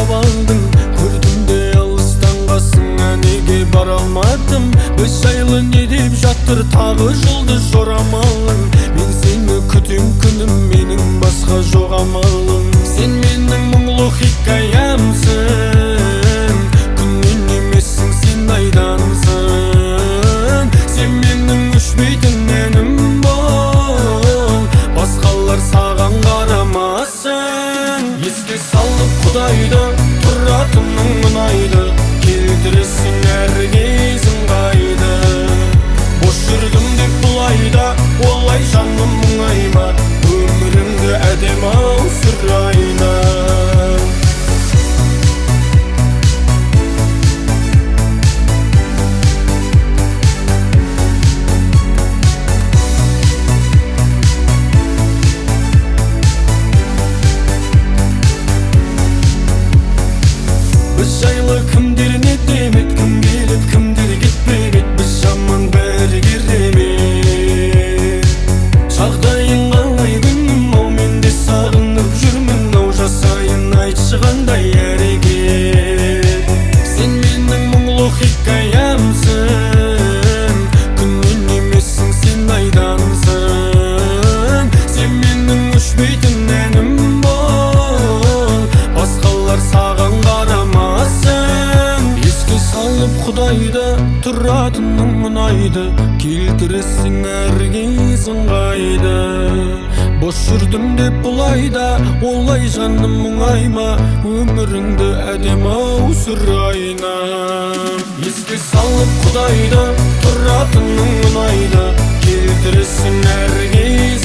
ойлап алдың, көрдім де алыстан қасыңа неге бара алмадым? Біз жайлы не деп жатыр тағы жұлдыз жорамалың? Мен сені күтем күнім, менің басқа жоқ амалым. Сен менің мұңлы хикаямсың, күннен емессің, сен айдансың. Сен менің өшпейтін әнім бол, басқалар саған қарамасын. Еске салып Құдайды, тұратының ұнайды, келтіресің әр кезің қайды. Бош жүрдім деп бұлайда, олай жаным мұңайма, өміріңді әдем-ау сұрайна. Біз жайлы кімдер не демет, кім келет, кімдер кетпемет, біз жаман бәрі керемет. Жағдайың қалай күнім, ау мен де сағынып жүрмін, ау жасайын айтшы қандай әрекет. Сен менің мұңлы хикаямсың, күннен емессің, сен айдансың. Сен менің өшпейтін әнім бол, басқалар саған қарамасын. Еске салып Құдайды, тұратының ұнайды, келтіресің әр кезің қайды. Бош жүрдім деп бұлайда, олай жаным мұңайма, өміріңді әдем-ау сұрайна. Еске салып Құдайды, тұратының ұнайды, келтіресің әр кезің